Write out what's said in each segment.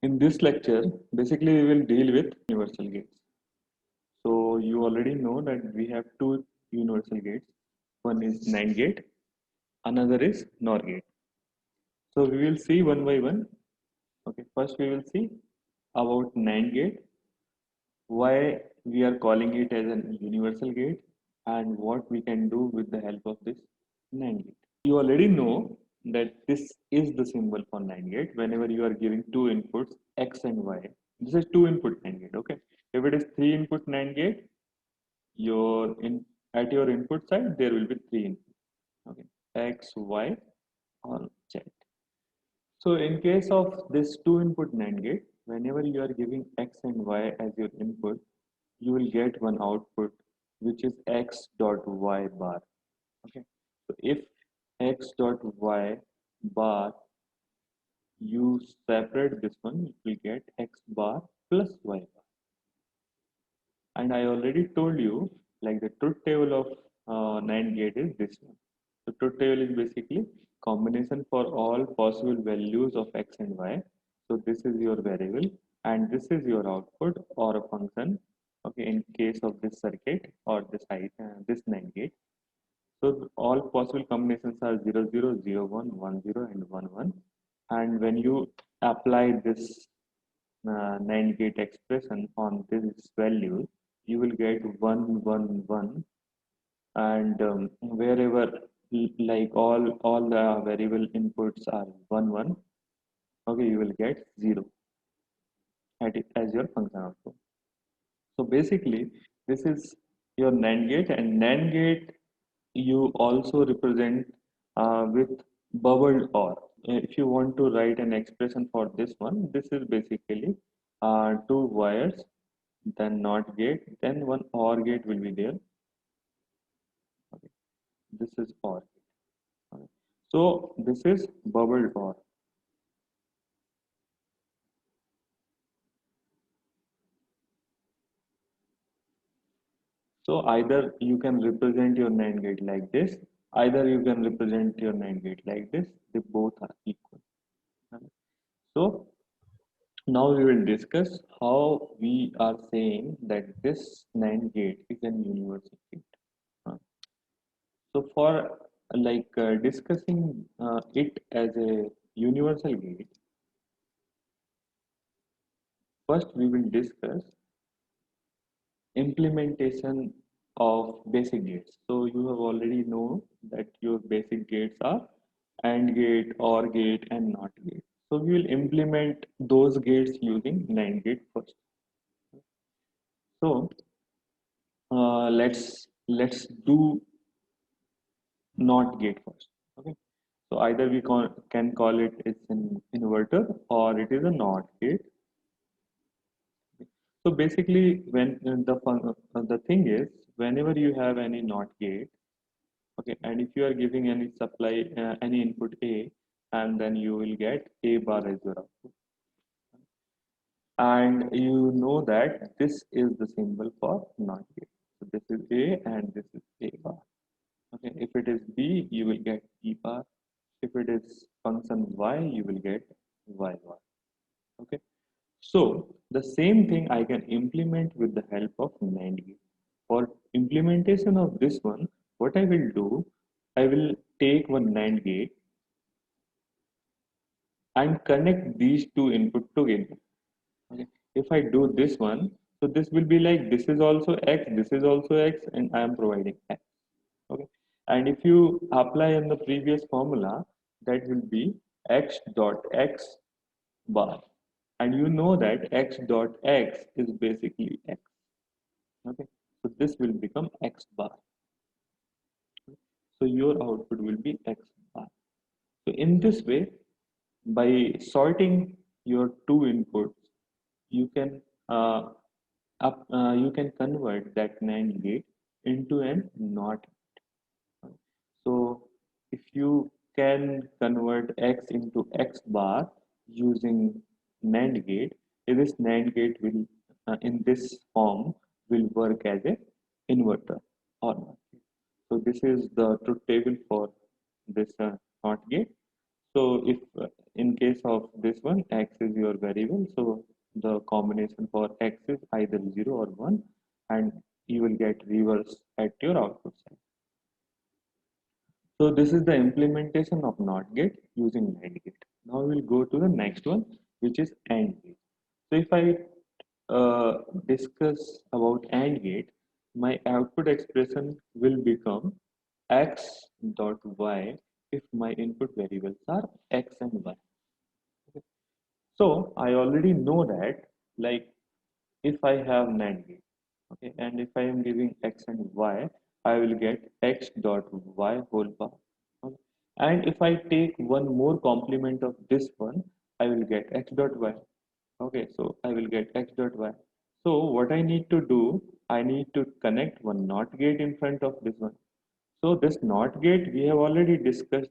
In this lecture, basically we will deal with universal gates. So you already know that we have two universal gates. One is NAND gate, another is NOR gate. So we will see one by one. Okay, first we will see about NAND gate, why we are calling it as a universal gate, and what we can do with the help of this NAND gate. You already know that this is the symbol for NAND gate whenever you are giving two inputs X and Y. This is two input NAND gate, okay? If it is three input NAND gate, at your input side there will be three inputs, okay? X, Y, or Z. So in case of this two input NAND gate, whenever you are giving X and Y as your input, you will get one output which is X dot Y bar. Okay. So if X dot Y bar, you separate this one, you will get X bar plus Y bar. And I already told you, like the truth table of NAND gate is this one. The truth table is basically combination for all possible values of X and Y. So this is your variable and this is your output or a function. Okay, in case of this circuit or this NAND gate. So all possible combinations are 0, 0, 0, 1, 1, 0, and 1, 1. And when you apply this NAND gate expression on this value, you will get 1, 1, 1. And wherever like all the variable inputs are 1, 1, okay, you will get 0 at it as your function output. So basically, this is your NAND gate, and NAND gate you also represent with bubbled OR. If you want to write an expression for this one, this is basically two wires, then NOT gate, then one OR gate will be there. Okay. This is OR gate. Okay. So this is bubbled OR. So either you can represent your NAND gate like this, either you can represent your NAND gate like this. They both are equal. Okay. So now we will discuss how we are saying that this NAND gate is an universal gate. Uh, So for discussing it as a universal gate, first we will discuss implementation of basic gates. So you have already know that your basic gates are AND gate, OR gate, and NOT gate. So we will implement those gates using NAND gate first. So let's do NOT gate first. Okay. So either can call it it's an inverter or it is a NOT gate. So basically, when the thing is, whenever you have any NOT gate, okay, and if you are giving any supply, any input A, and then you will get A bar as your output, and you know that this is the symbol for NOT gate. So this is A and this is A bar. Okay, if it is B, you will get B bar. If it is function Y, you will get Y bar. Okay. So the same thing I can implement with the help of NAND gate. For implementation of this one, what I will do, I will take one NAND gate and connect these two input together. Okay. If I do this one, so this will be like this is also X, this is also X, and I am providing X. Okay. And if you apply in the previous formula, that will be X dot X bar. And you know that X dot X is basically X. Okay. So this will become X bar. So your output will be X bar. So in this way, by sorting your two inputs, you can you can convert that NAND gate into an NOT gate. So if you can convert X into X bar using NAND gate, this NAND gate will in this form will work as a inverter or not. So this is the truth table for this NOT gate. So if in case of this one, x is your variable, so the combination for x is either 0 or 1, and you will get reverse at your output side. So this is the implementation of NOT gate using NAND gate. Now we will go to the next one, which is AND gate. So if I discuss about AND gate, my output expression will become x dot y if my input variables are x and y. Okay. So I already know that, like, if I have NAND gate, okay, and if I am giving x and y, I will get x dot y whole bar. Okay. And if I take one more complement of this one, I will get x dot y. Okay, so I will get x dot y. So what I need to do, I need to connect one NOT gate in front of this one. So this NOT gate we have already discussed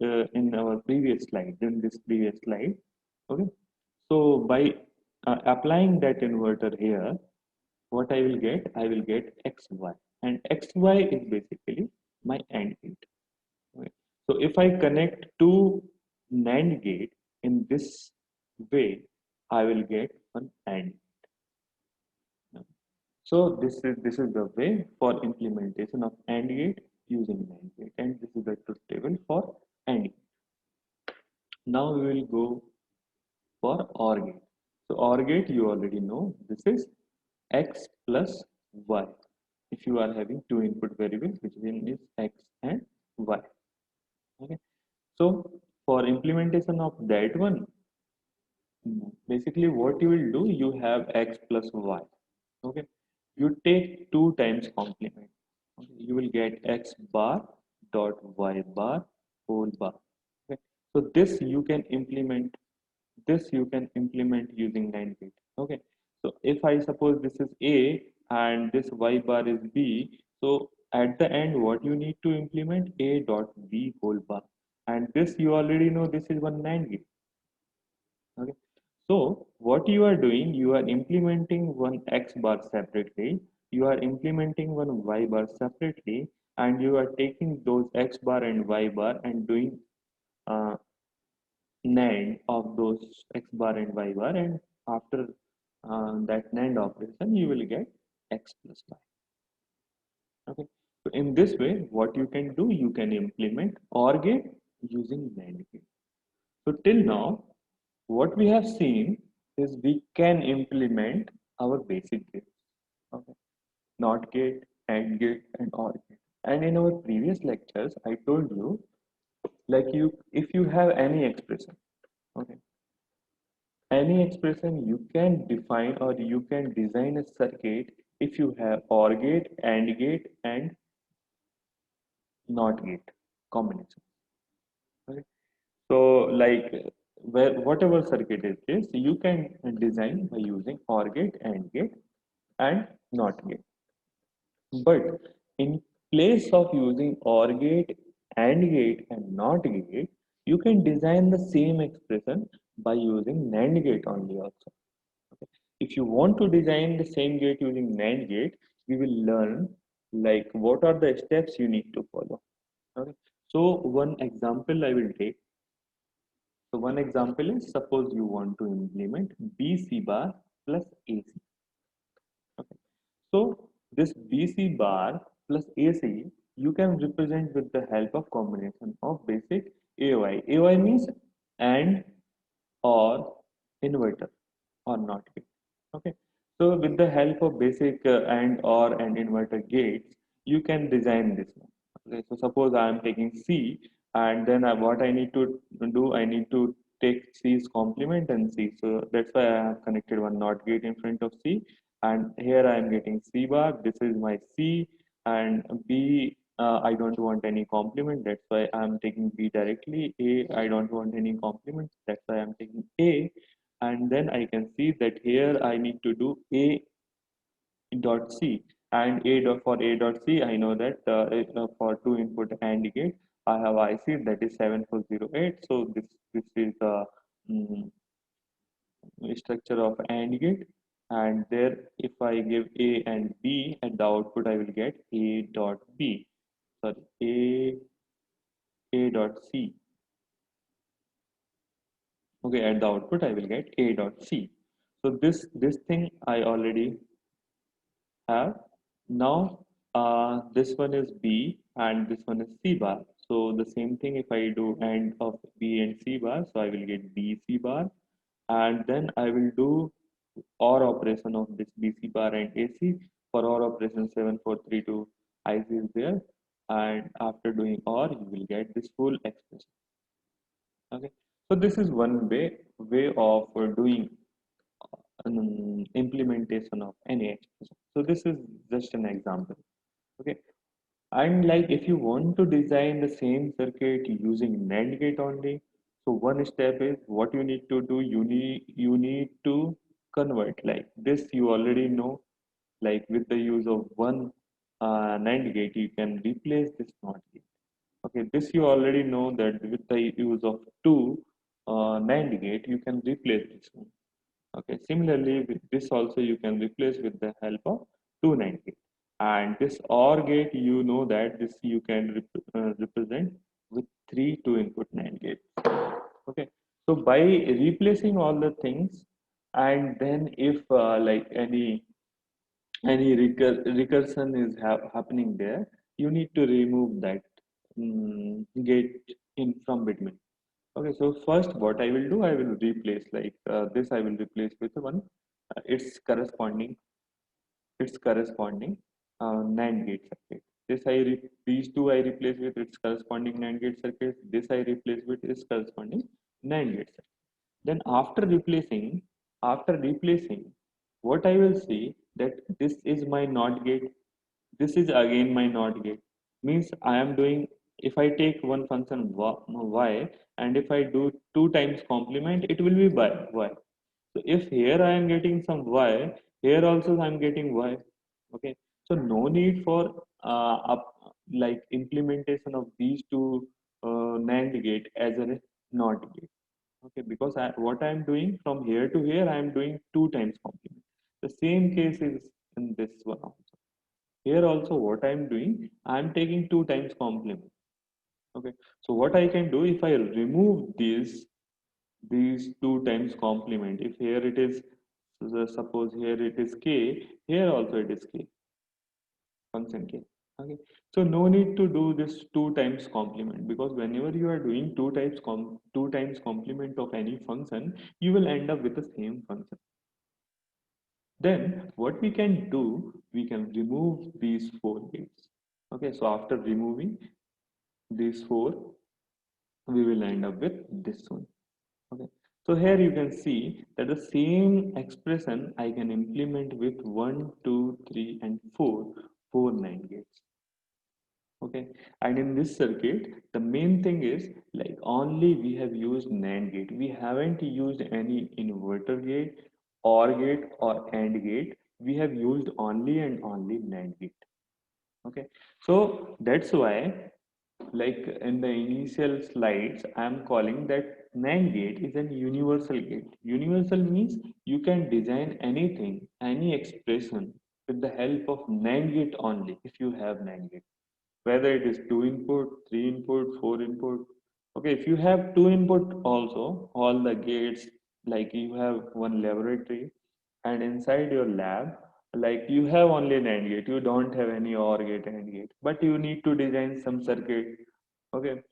in our previous slide, in this previous slide. Okay, so by applying that inverter here, what I will get? I will get xy, and xy is basically my AND gate. Okay. So if I connect two NAND gate in this way, I will get one AND. So this is the way for implementation of AND gate using NAND gate, and this is the truth table for AND gate. Now we will go for OR gate. So OR gate, you already know, this is x plus y. If you are having two input variables, which is x and y. Okay. So for implementation of that one, basically what you will do, you have x plus y. Okay, you take 2 times complement. Okay, you will get x bar dot y bar whole bar. Okay, so this you can implement using NAND gate. Okay, so if I suppose this is a and this y bar is b, so at the end what you need to implement a dot b whole bar, and this you already know, this is one NAND gate. Okay, so what you are doing, you are implementing one x bar separately, you are implementing one y bar separately, and you are taking those x bar and y bar and doing uh, NAND of those x bar and y bar, and after that NAND operation, you will get x plus y. Okay, so in this way, what you can do, you can implement OR gate using NAND gate. So till now, what we have seen is we can implement our basic gates. Okay, NOT gate, AND gate, and OR gate. And in our previous lectures, I told you, like, if you have any expression, okay, any expression you can define or you can design a circuit if you have OR gate, AND gate, and NOT gate combination. Okay. So, like, whatever circuit it is, you can design by using OR gate, AND gate, and NOT gate. But in place of using OR gate, AND gate, and NOT gate, you can design the same expression by using NAND gate only also. Okay. If you want to design the same gate using NAND gate, we will learn, like, what are the steps you need to follow. Okay. So one example I will take. So one example is, suppose you want to implement BC bar plus AC. Okay. So this BC bar plus AC you can represent with the help of combination of basic AY. AY means AND or inverter or not gate. Okay. So with the help of basic AND or and inverter gates, you can design this one. Okay. So suppose I am taking C, and then what I need to do, I need to take C's complement and C. So that's why I have connected one NOT gate in front of C, and here I am getting C bar. This is my C, and B. I don't want any complement. That's why I'm taking B directly. A, I don't want any complement. That's why I'm taking A, and then I can see that here I need to do A dot C, and A dot for A dot C, I know that for two input AND gate I have IC that is 7408. So this is the mm, structure of AND gate, and there if I give A and B at the output, I will get A dot B, sorry, A dot C. Okay, at the output I will get A dot C. So this thing I already have. Now this one is B and this one is C bar. So the same thing if I do AND of B and C bar, so I will get B C bar, and then I will do OR operation of this BC bar and AC. For OR operation 7432 IC is there, and after doing OR you will get this full expression. Okay, so this is one way of doing implementation of any expression. So this is just an example. Okay, and like if you want to design the same circuit using NAND gate only, so one step is what you need to do. You need to convert like this. You already know, like with the use of one NAND gate, you can replace this NOT gate. Okay, this you already know that with the use of two NAND gate, you can replace this one. Okay, similarly with this also you can replace with the help of two NAND gate. And this OR gate, you know that this you can represent with three two input NAND gates. Okay, so by replacing all the things, and then if like any recursion is happening there, you need to remove that gate in from between. Okay, so first what I will do, I will replace like this. I will replace with one its corresponding NAND gate circuit. These two I replace with its corresponding NAND gate circuit. This I replace with its corresponding NAND gate circuit. Then after replacing, what I will see that this is my NOT gate. This is again my NOT gate. Means I am doing, if I take one function y, and if I do two times complement, it will be y. So if here I am getting some y, here also I am getting y. Okay. So no need for like implementation of these two NAND gate as a NOT gate. Okay, because what I am doing from here to here, I am doing two times complement. The same case is in this one also. Here also what I am doing, I am taking two times complement. Okay, so what I can do, if I remove these two times complement, if here it is, so suppose here it is k, here also it is k, function k. Okay, so no need to do this two times complement, because whenever you are doing two times complement of any function, you will end up with the same function. Then what we can do, we can remove these four gates. Okay, so after removing these four, we will end up with this one. Okay, so here you can see that the same expression I can implement with 1, 2, 3, and 4 NAND gates. Okay, and in this circuit, the main thing is like only we have used NAND gate. We haven't used any inverter gate, OR gate, or AND gate. We have used only and only NAND gate. Okay, so that's why, like in the initial slides, I am calling that NAND gate is an universal gate. Universal means you can design anything, any expression with the help of NAND gate only if you have NAND gate, whether it is two input, three input, four input. Okay, if you have two input also, all the gates, like you have one laboratory, and inside your lab, like you have only an AND gate, you don't have any OR gate, AND gate, but you need to design some circuit, okay,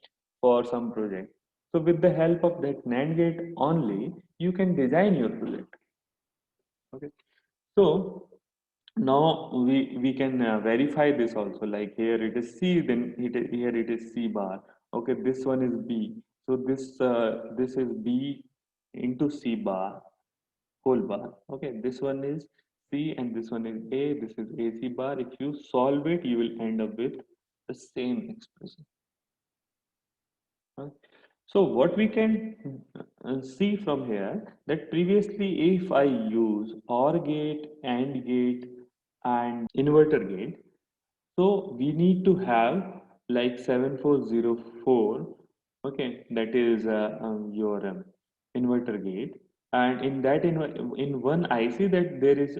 for some project. So with the help of that NAND gate only, you can design your project. Okay, so now we can verify this also, like here it is C, then here it is C bar. Okay, this one is B, so this is B into C bar, whole bar. Okay, this one is C and this one is A, this is AC bar. If you solve it, you will end up with the same expression. Right? So what we can see from here, that previously if I use OR gate, AND gate, and inverter gate, so we need to have like 7404. Okay, that is your inverter gate, and in that in one IC, that there is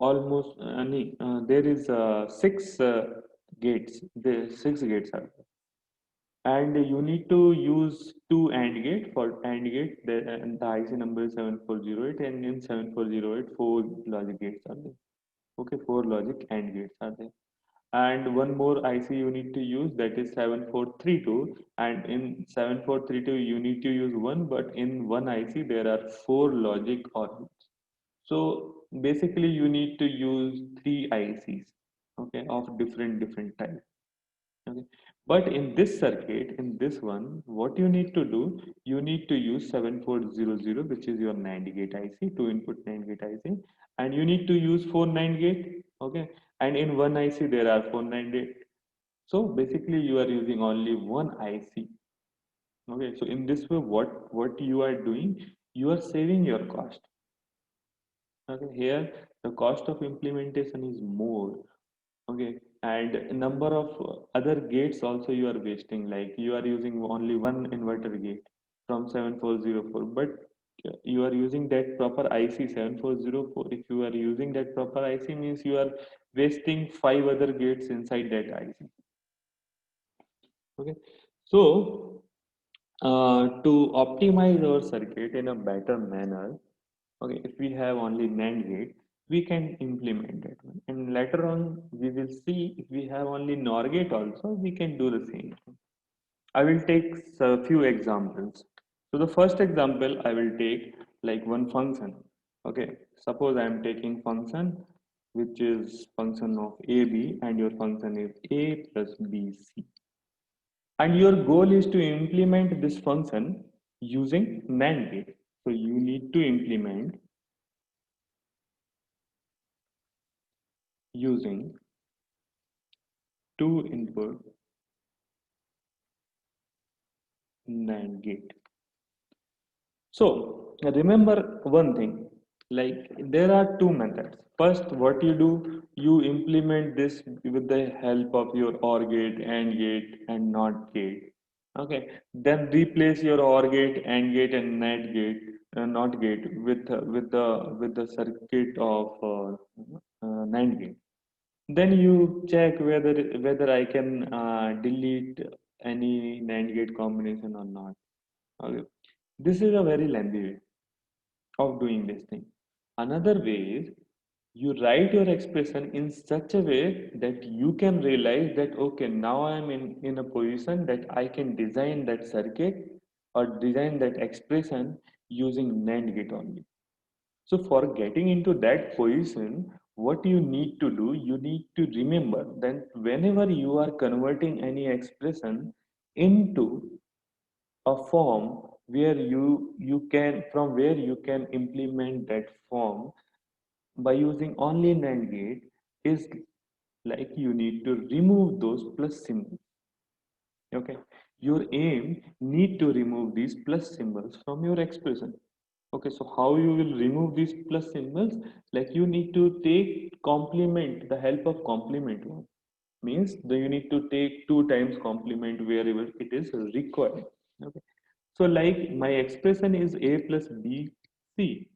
almost there is six gates. The six gates are, and you need to use two AND gate. For AND gate, the IC number is 7408, and in 7408, four logic gates are there. Okay, four logic AND gates are there. And one more IC you need to use, that is 7432, and in 7432 you need to use one, but in one IC there are four logic orbits. So basically you need to use three ICs, okay, of different types. Okay. But in this circuit, in this one, what you need to do, you need to use 7400, which is your NAND gate IC, two input NAND gate IC, and you need to use four NAND gate, okay, and in one IC there are four NAND gate. So basically you are using only one IC. Okay, so in this way, what you are doing, you are saving your cost. Okay, here the cost of implementation is more. Okay, and number of other gates also you are wasting, like you are using only one inverter gate from 7404, but you are using that proper IC 7404. If you are using that proper IC, means you are wasting five other gates inside that IC. Okay, so to optimize our circuit in a better manner, okay, if we have only NAND gate, we can implement that one. And later on, we will see if we have only NOR gate also, we can do the same. I will take a few examples. So the first example I will take like one function. Okay, suppose I am taking function which is function of AB, and your function is A plus BC. And your goal is to implement this function using NAND gate. So you need to implement using two input NAND gate. So remember one thing, like there are two methods. First, what you do, you implement this with the help of your OR gate, AND gate, and NOT gate. Okay, then replace your OR gate, AND gate, and NAND gate, NOT gate with the circuit of NAND gate. Then you check whether I can delete any NAND gate combination or not. Okay. This is a very lengthy way of doing this thing. Another way is you write your expression in such a way that you can realize that okay, now I am in a position that I can design that circuit or design that expression using NAND gate only. So for getting into that position, what you need to do, you need to remember that whenever you are converting any expression into a form where you can from where you can implement that form by using only NAND gate, is like you need to remove those plus symbols. Okay, your aim need to remove these plus symbols from your expression. Okay, so how you will remove these plus symbols? Like you need to take complement, the help of complement one. Means that you need to take two times complement wherever it is required. Okay. So like my expression is A plus B C.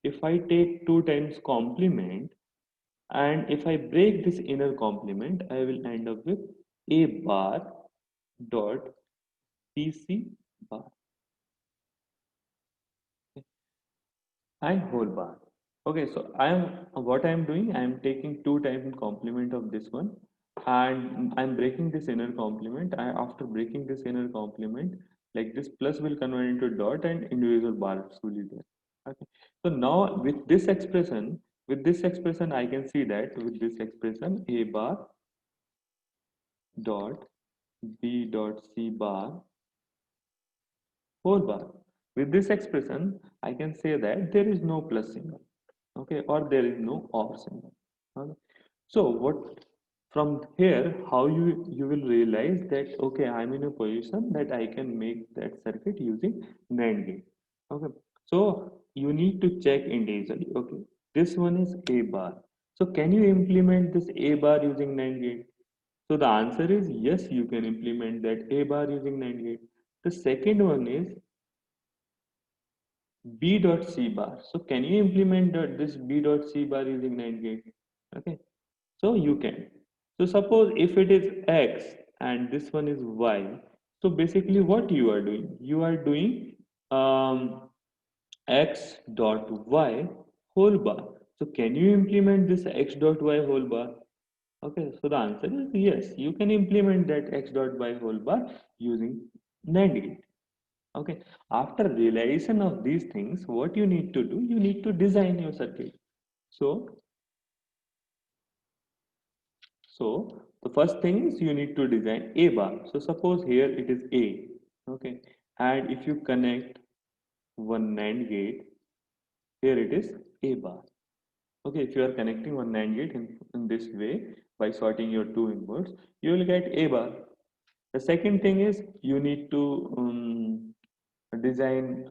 If I take two times complement and if I break this inner complement, I will end up with A bar dot PC bar and whole bar. Okay, so I am doing, I am taking two times complement of this one, and I'm breaking this inner complement. After breaking this inner complement, like this plus will convert into dot and individual bars will be there. Okay. So now with this expression, I can see that with this expression, A bar dot B dot C bar whole bar. With this expression, I can say that there is no plus symbol, okay, or there is no or symbol. Okay. So what from here, how you will realize that okay, I'm in a position that I can make that circuit using NAND gate. Okay, so you need to check individually. Okay, this one is A bar. So can you implement this A bar using NAND gate? So the answer is yes, you can implement that A bar using NAND gate. The second one is B dot C bar. So can you implement this B dot C bar using NAND gate? Okay, so you can. So suppose if it is X and this one is Y, So basically what you are doing um, x dot y whole bar. So can you implement this x dot y whole bar? Okay, so the answer is yes, you can implement that x dot y whole bar using NAND gate. Okay, after realization of these things, what you need to do, you need to design your circuit. So, so the first thing is you need to design a bar. So suppose here it is A, okay, and if you connect one NAND gate, here it is A bar. Okay, if you are connecting one NAND gate in this way by sorting your two inputs, you will get A bar. The second thing is you need to design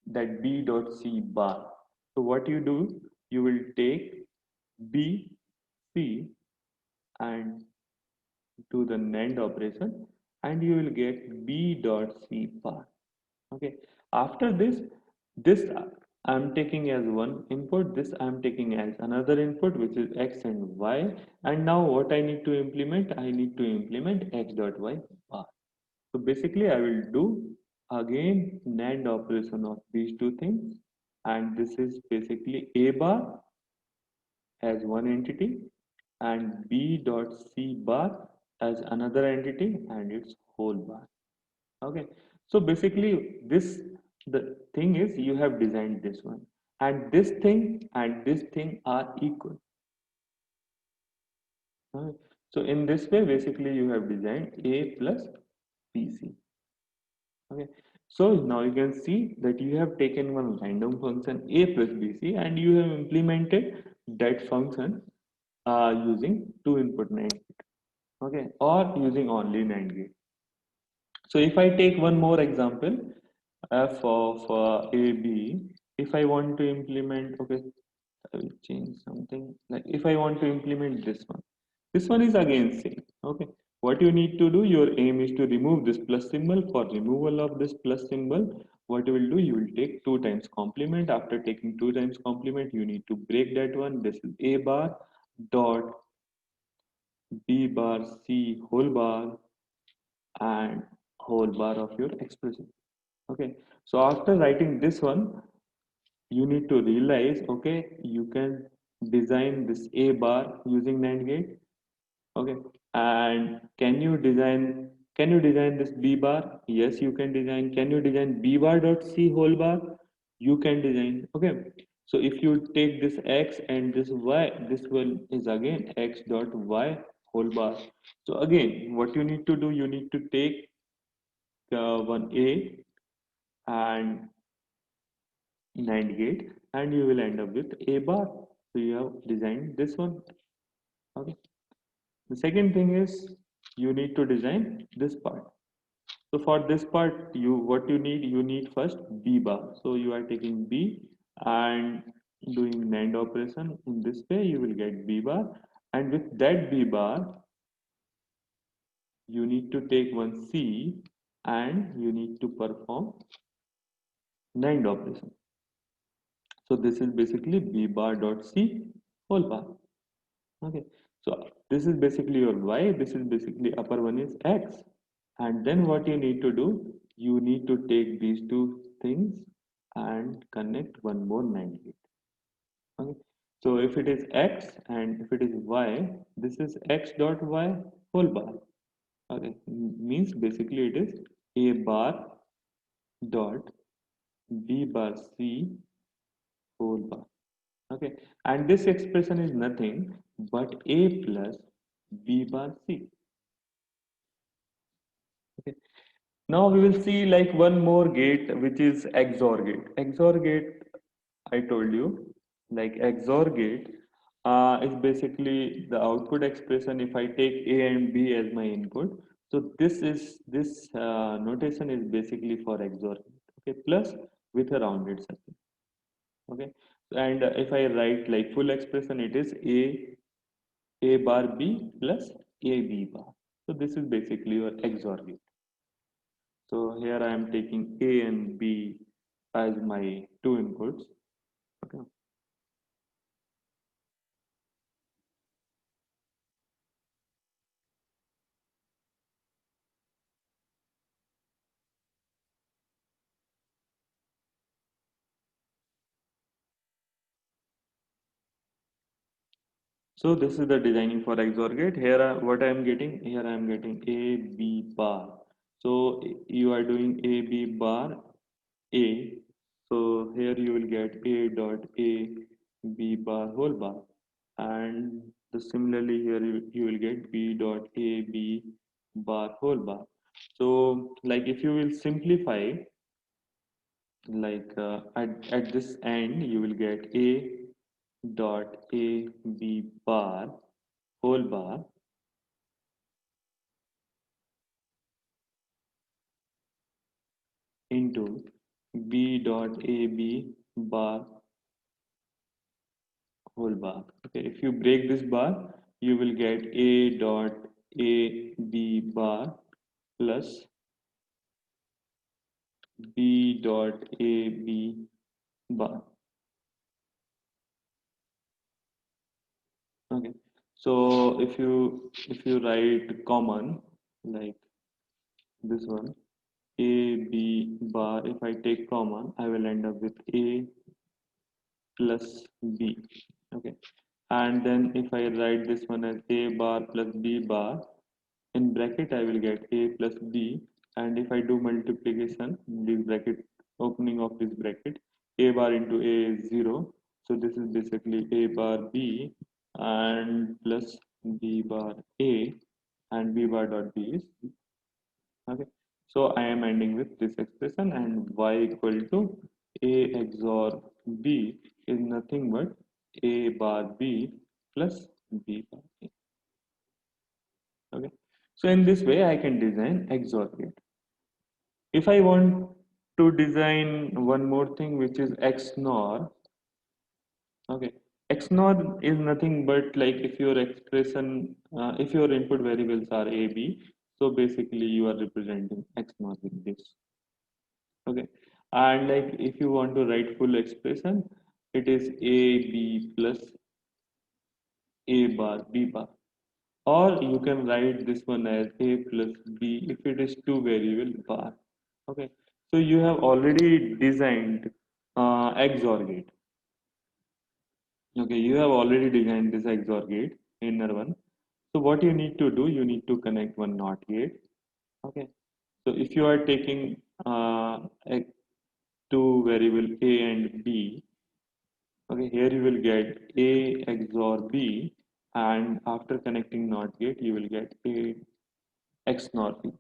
that B dot C bar. So what you do, you will take B, C and do the NAND operation and you will get B dot C bar. Okay. After this I'm taking as one input, this I'm taking as another input, which is X and Y. And now what I need to implement? I need to implement X dot Y bar. So basically I will do again NAND operation of these two things. And this is basically A bar as one entity and B dot C bar as another entity and its whole bar. Okay, so basically this the thing is you have designed this one and this thing are equal. Okay. So in this way basically you have designed A plus BC. Okay, so now you can see that you have taken one random function A plus BC and you have implemented that function using two input NAND gate. Okay, or using only NAND gate. So if I take one more example, f of AB, if I want to implement, okay, I will change something. Like if I want to implement this one is again same. Okay, what you need to do, your aim is to remove this plus symbol. For removal of this plus symbol, what you will do, you will take 2 times complement. After taking 2 times complement, you need to break that one. This is A bar dot B bar C whole bar and whole bar of your expression. Okay, so after writing this one, you need to realize, okay, you can design this A bar using NAND gate. Okay, and can you design this B bar? Yes, you can design. Can you design B bar dot C whole bar? You can design. Okay, so if you take this X and this Y, this one is again X dot Y whole bar. So again, what you need to do, you need to take one A and NAND gate and you will end up with A bar. So you have designed this one. Okay. The second thing is you need to design this part. So for this part, you need first B bar. So you are taking B and doing NAND operation. In this way, you will get B bar. And with that B bar, you need to take one C and you need to perform NAND operation. So this is basically B bar dot C whole bar. Okay, so this is basically your y, this is basically upper one is x. And then what you need to do, you need to take these two things and connect one more NAND gate. Okay, so if it is x and if it is y, this is x dot y whole bar. Okay, means basically it is a bar dot b bar c whole bar. Okay, and this expression is nothing but a plus b bar c. Okay, now we will see like one more gate which is XOR gate. XOR gate, I told you, like XOR gate is basically the output expression. If I take a and b as my input, so this notation is basically for XOR gate. Okay, plus with a rounded circle. Okay, and if I write like full expression, it is a bar b plus a b bar. So this is basically your XOR gate. So here I am taking A and B as my two inputs. Okay. So this is the designing for XOR gate. Here what I am getting, here I am getting A B bar. So you are doing A B bar A. So here you will get A dot A B bar whole bar, and similarly here you will get B dot A B bar whole bar. So like if you will simplify, like at this end you will get A dot A B bar whole bar into B dot A B bar whole bar. Okay, if you break this bar, you will get A dot A B bar plus B dot A B bar. Okay, so if you write common like this one, A B bar, if I take common, I will end up with A plus B. Okay, and then if I write this one as A bar plus B bar, in bracket I will get A plus B, and if I do multiplication, this bracket, opening of this bracket, A bar into A is 0, so this is basically A bar B and plus B bar A, and B bar dot B is okay. So I am ending with this expression, and y equal to A XOR B is nothing but A bar B plus B bar A. Okay. So in this way I can design XOR gate. If I want to design one more thing, which is XNOR, okay. XNOR is nothing but like if your expression, if your input variables are A, B, so basically you are representing XNOR with this. Okay, and like if you want to write full expression, it is A B plus A bar B bar, or you can write this one as A plus B if it is two variable bar. Okay, so you have already designed XOR gate. Okay, you have already designed this XOR gate inner one. So what you need to do, you need to connect one NOT gate. Okay, so if you are taking two variable A and B. Okay, here you will get A XOR B, and after connecting NOT gate, you will get A XNOR B.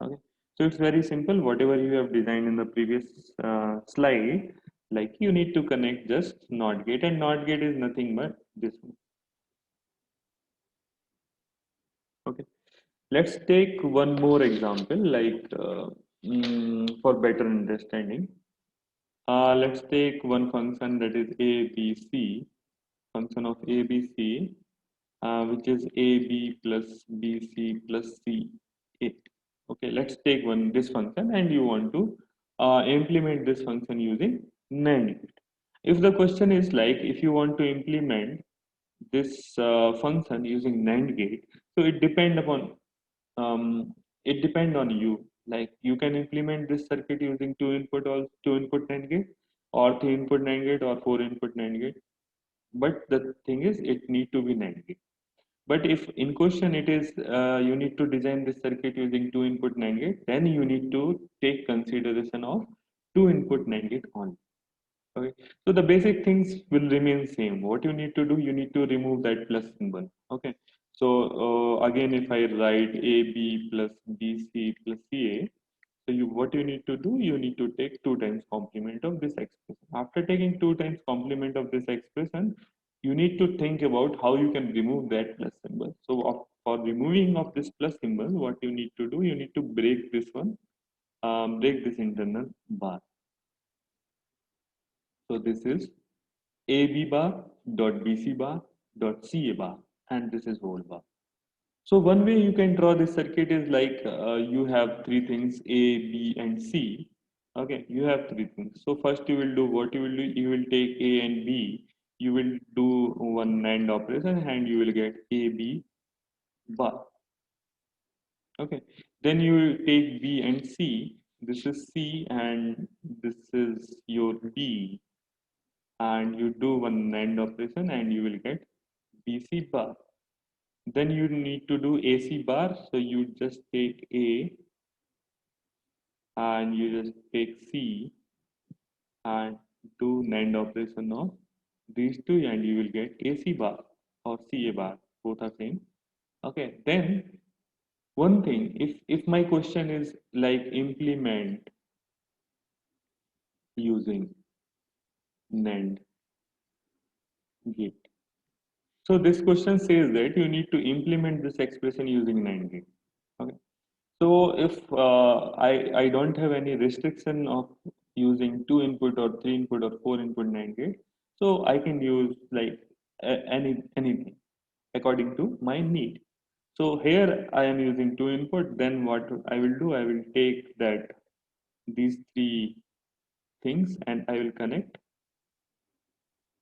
Okay, so it's very simple. Whatever you have designed in the previous slide, like you need to connect just NOT gate, and NOT gate is nothing but this one. Okay, let's take one more example, like for better understanding. Let's take one function that is ABC, function of ABC, which is AB plus BC plus C8. Okay, let's take this function, and you want to implement this function using NAND gate. If the question is like if you want to implement this function using NAND gate, so it depend on you. Like you can implement this circuit using two input NAND gate, or three input NAND gate, or four input NAND gate. But the thing is, it need to be NAND gate. But if in question it is you need to design this circuit using two input NAND gate, then you need to take consideration of two input NAND gate only. Okay, so the basic things will remain same. What you need to do, you need to remove that plus symbol. Okay, so again, if I write AB plus BC plus CA, so what you need to do, you need to take two times complement of this expression. After taking two times complement of this expression, you need to think about how you can remove that plus symbol. So for removing of this plus symbol, what you need to do, you need to break this one, break this internal bar. So this is AB bar dot BC bar dot CA bar, and this is whole bar. So one way you can draw this circuit is like you have three things A, B, and C. Okay, you have three things. So first you will do what you will do. You will take A and B. You will do one NAND operation, and you will get A, B bar. Okay, then you will take B and C. This is C, and this is your B, and you do one NAND operation, and you will get BC bar. Then you need to do AC bar. So you just take A and you just take C and do NAND operation of these two, and you will get AC bar or CA bar. Both are same. Okay. Then one thing, if my question is like implement using NAND gate. So this question says that you need to implement this expression using NAND gate. Okay. So if I don't have any restriction of using 2 input or 3 input or 4 input NAND gate, so I can use like anything according to my need. So here I am using 2 input. Then what I will do, I will take that these three things and I will connect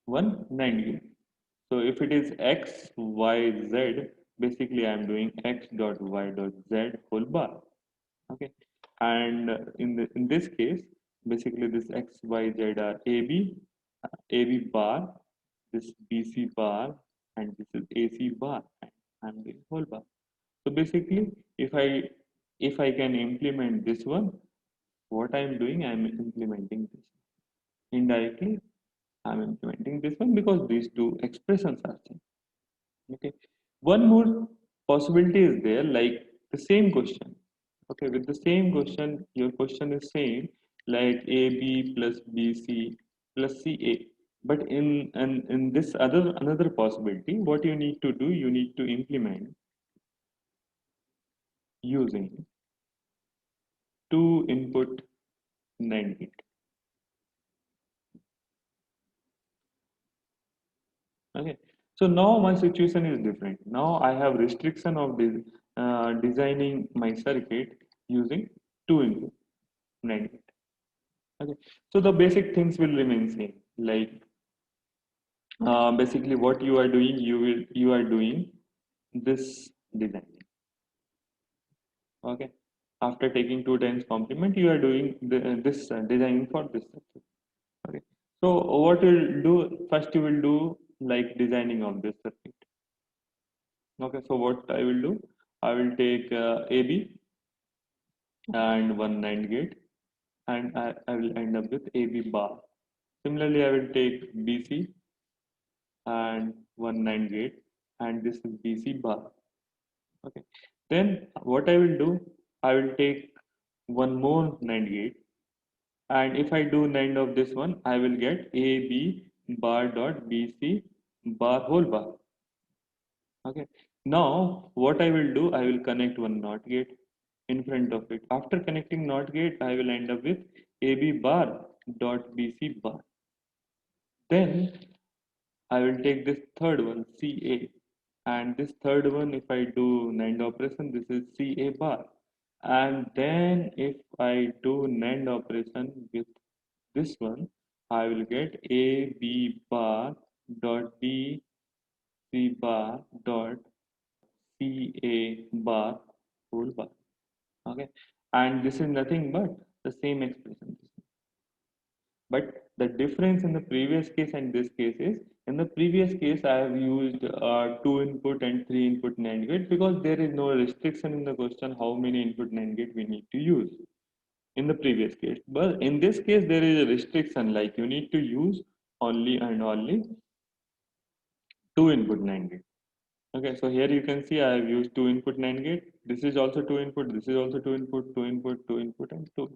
one NAND gate. So if it is x, y, z, basically I am doing x dot y dot z whole bar. Okay, and in this case, basically this x, y, z are AB bar, this BC bar, and this is AC bar, and I'm doing whole bar. So basically, if I can implement this one, what I'm doing, I'm implementing this. Indirectly, I'm implementing this one because these two expressions are same. Okay. One more possibility is there, like the same question. Okay, with the same question, your question is same, like AB plus BC plus CA. But in this another possibility, what you need to do, you need to implement using 2 input NAND gate. Okay, so now my situation is different. Now I have restriction of this designing my circuit using 2 input NAND gate. Okay, so the basic things will remain same. Like basically, what you are doing, you are doing this design. Okay, after taking 2 times complement, you are doing this designing for this circuit. Okay, so what you'll do first, you will do like designing of this circuit. Okay, so what I will do, I will take AB and one NAND gate, and I will end up with AB bar. Similarly, I will take BC and one NAND gate, and this is BC bar. Okay, then what I will do, I will take one more NAND gate, and if I do NAND of this one, I will get AB bar dot BC bar whole bar. Okay, now what I will do, I will connect one NOT gate in front of it. After connecting NOT gate, I will end up with AB bar dot BC bar. Then I will take this third one, CA, and this third one, if I do NAND operation, this is CA bar. And then if I do NAND operation with this one, I will get AB bar dot BC bar dot CA bar whole bar. Okay, and this is nothing but the same expression. But the difference in the previous case and this case is, in the previous case I have used 2 input and 3 input NAND gate because there is no restriction in the question how many input NAND gate we need to use in the previous case. But in this case there is a restriction, like you need to use only and only 2 input NAND gate. Okay, so here you can see I have used 2 input NAND gate. This is also 2 input, this is also 2 input, 2 input, 2 input, and 2.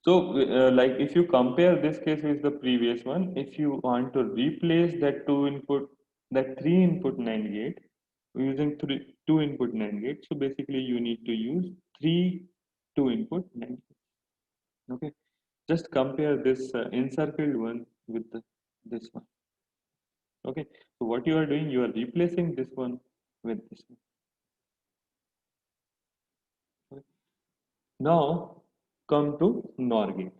So, like if you compare this case with the previous one, if you want to replace that 2 input, that 3 input NAND gate using 2 input NAND gate, so basically you need to use three 2 input NAND gates. Okay, just compare this encircled one with this one. Okay, so what you are doing, you are replacing this one with this one. Okay. Now come to NOR gate.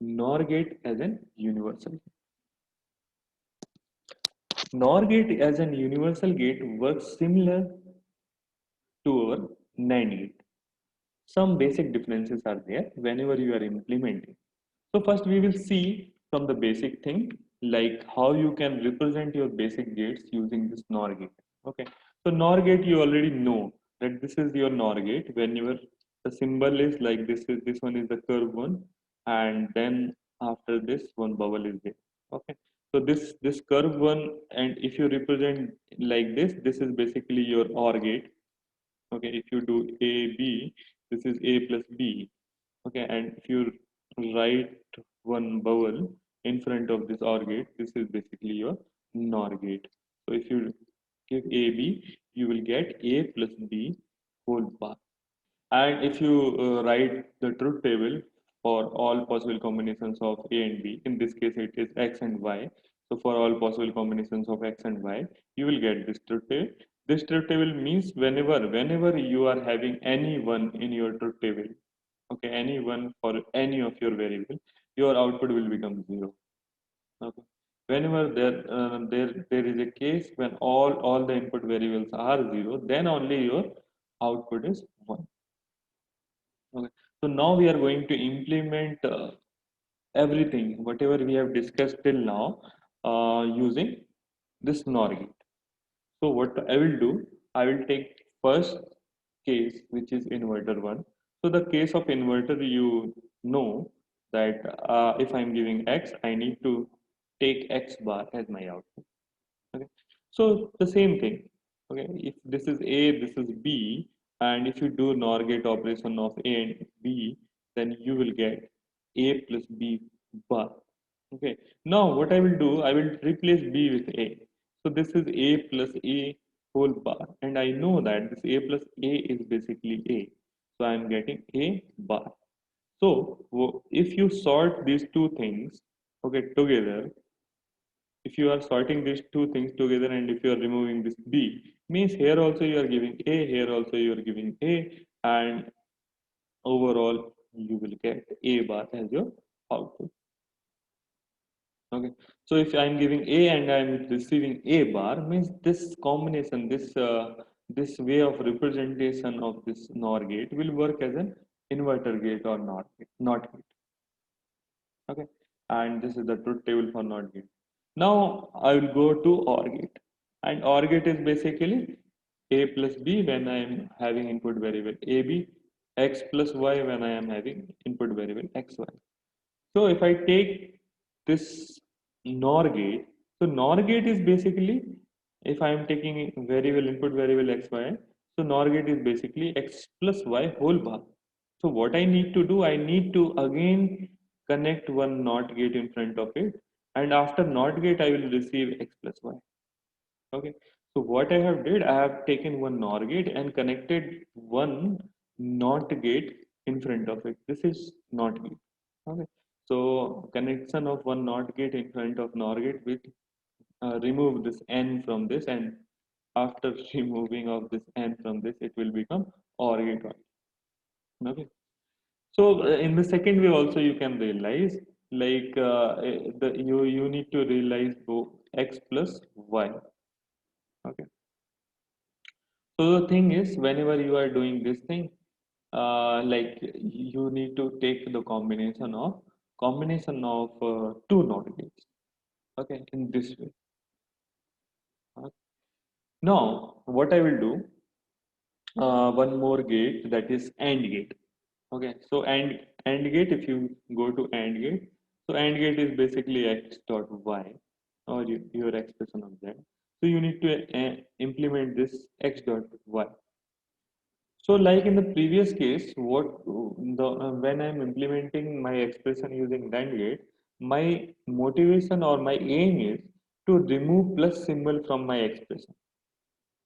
NOR gate as an universal. NOR gate as an universal gate works similar to our NAND gate. Some basic differences are there whenever you are implementing. So first we will see from the basic thing, like how you can represent your basic gates using this NOR gate. Okay, so NOR gate, you already know that this is your NOR gate. Whenever the symbol is like this one is the curve one, and then after this one bubble is there. Okay, so this curve one, and if you represent like this is basically your OR gate. Okay, if you do A B, this is A plus B. Okay, and if you write one bubble in front of this OR gate, this is basically your NOR gate. So if you give A B, you will get A plus B whole bar. And if you write the truth table for all possible combinations of A and B, in this case it is X and Y. So for all possible combinations of X and Y, you will get this truth table. This truth table means whenever you are having any one in your truth table, okay, any one for any of your variable, your output will become 0. Okay. Whenever there is a case when all the input variables are 0, then only your output is 1. Okay. So now we are going to implement everything, whatever we have discussed till now, using this NOR gate. So what I will do, I will take first case, which is inverter one. So the case of inverter, you know that if I'm giving X, I need to take X bar as my output. Okay. So the same thing. Okay. If this is A, this is B, and if you do NOR gate operation of A and B, then you will get A plus B bar. Okay. Now what I will do, I will replace B with A. So this is A plus A whole bar, and I know that this A plus A is basically A. So I am getting A bar. So if you sort these two things, okay, together, if you are sorting these two things together and if you are removing this B, means here also you are giving A, here also you are giving A, and overall you will get A bar as your output. Okay, so if I'm giving A and I'm receiving A bar, means this combination, this way of representation of this NOR gate will work as an inverter gate or not gate. Okay, and this is the truth table for NOT gate. Now I will go to OR gate, and OR gate is basically A plus B when I am having input variable AB, X plus Y when I am having input variable XY. So if I take this NOR gate, so NOR gate is basically, if I am taking variable input variable XY, so NOR gate is basically X plus Y whole bar. So what I need to do, I need to again connect one NOT gate in front of it, and after NOT gate I will receive X plus Y. Okay. So what I have did, I have taken one NOR gate and connected one NOT gate in front of it. This is NOT gate. Okay. So connection of one NOT gate in front of NOR gate will remove this N from this, and after removing of this N from this, it will become OR gate only. Okay. So in the second way also you can realize, like you need to realize both X plus Y. Okay. So the thing is, whenever you are doing this thing, like you need to take the combination of two NOT gates. Okay, in this way. Uh, Now, what I will do, one more gate, that is AND gate. Okay, so AND gate, if you go to AND gate, so AND gate is basically X dot Y, or your expression of that. So you need to implement this X dot Y. So like in the previous case, when I'm implementing my expression using NAND gate, my motivation or my aim is to remove plus symbol from my expression.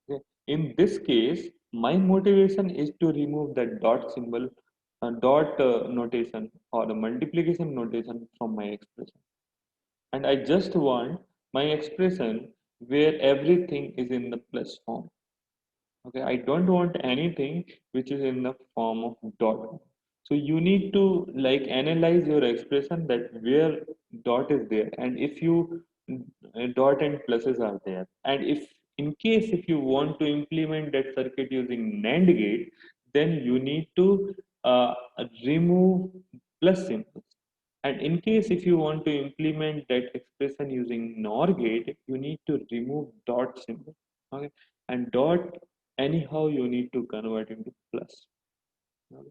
Okay. In this case, my motivation is to remove that dot symbol, dot notation or the multiplication notation from my expression. And I just want my expression where everything is in the plus form. Okay, I don't want anything which is in the form of dot. So you need to like analyze your expression that where dot is there, and if you dot and pluses are there, and if in case if you want to implement that circuit using NAND gate, then you need to uh, remove plus symbols. And in case if you want to implement that expression using NOR gate, you need to remove dot symbol. Okay, and dot anyhow you need to convert into plus. Okay.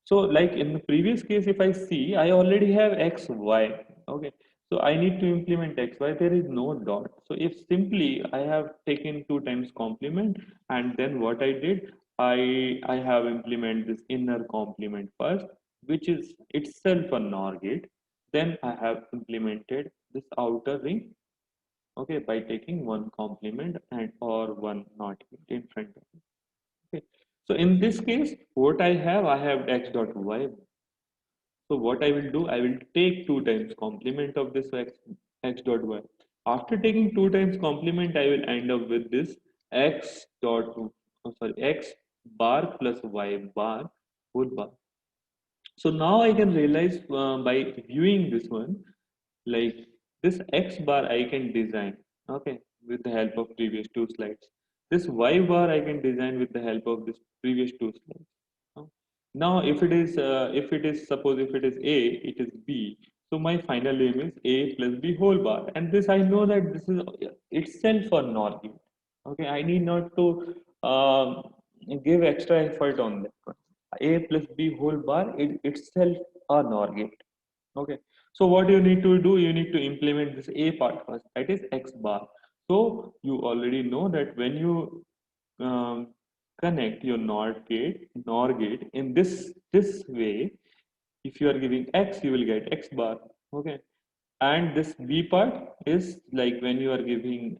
So like in the previous case, if I see, I already have x, y. Okay. So I need to implement x, y. There is no dot. So if simply I have taken 2 times complement, and then what I did, I have implement this inner complement first, which is itself a NOR gate. Then I have implemented this outer ring, okay, by taking one complement and or one NOT gate in front of it. Okay. So in this case, what I have x dot y. So what I will do, I will take 2 times complement of this x dot y. After taking 2 times complement, I will end up with this x dot, x bar plus y bar whole bar. So now I can realize by viewing this one, like this x bar I can design, okay, with the help of previous 2 slides. This y bar I can design with the help of this previous 2 slides. Uh, Now if it is suppose if it is a, it is b. So my final name is a plus b whole bar, and this I know that this is itself a NOR gate. Okay, I need not to give extra effort on that one. A plus b whole bar is itself a NOR gate. Okay, so what you need to do, you need to implement this a part first, that is x bar. So you already know that when you connect your NOR gate in this way, if you are giving x, you will get x bar. Okay, and this b part is like when you are giving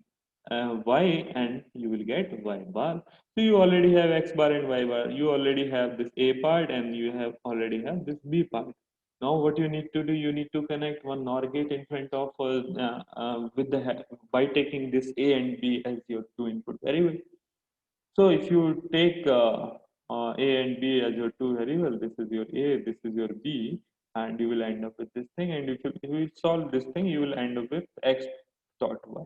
y, and you will get y bar. So you already have x bar and y bar. You already have this a part, and you have already have this b part. Now what you need to do, you need to connect one NOR gate in front of with the by taking this a and b as your two input variable. So if you take a and b as your two variable, this is your a, this is your b, and you will end up with this thing. And if you solve this thing, you will end up with x dot y.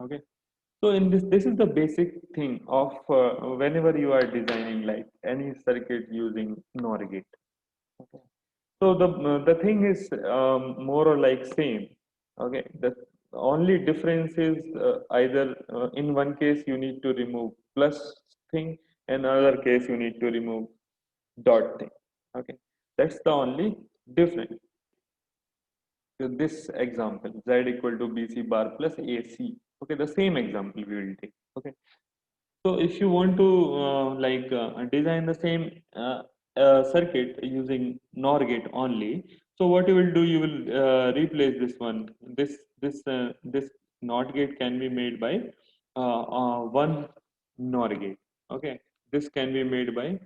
Okay. So in this is the basic thing of whenever you are designing like any circuit using NOR gate. Okay. So the thing is more or like same. Okay. The only difference is either in one case you need to remove plus thing, in another case you need to remove dot thing. Okay. That's the only difference. So this example, z equal to bc bar plus ac. Okay, the same example we will take. Okay. So if you want to design the same circuit using NOR gate only, so what you will do, you will replace this one. This NOT gate can be made by one NOR gate. Okay, this can be made by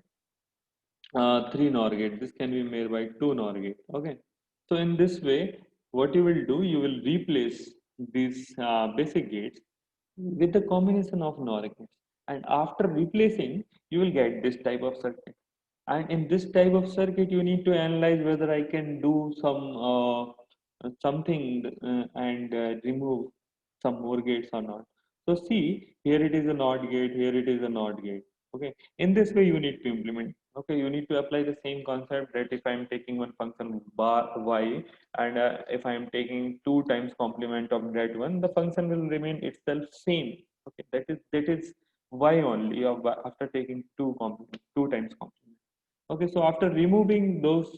three NOR gate. This can be made by two NOR gate. Okay, so in this way, what you will do, you will replace these basic gates with the combination of NOR gates, and after replacing, you will get this type of circuit. And in this type of circuit, you need to analyze whether I can do something and remove some more gates or not. So see, here it is a NOT gate, here it is a NOT gate. Okay, in this way you need to implement. Okay, you need to apply the same concept that if I am taking one function bar y, and if I am taking 2 times complement of that one, the function will remain itself same. Okay, that is y only after taking 2 times complement. Okay, so after removing those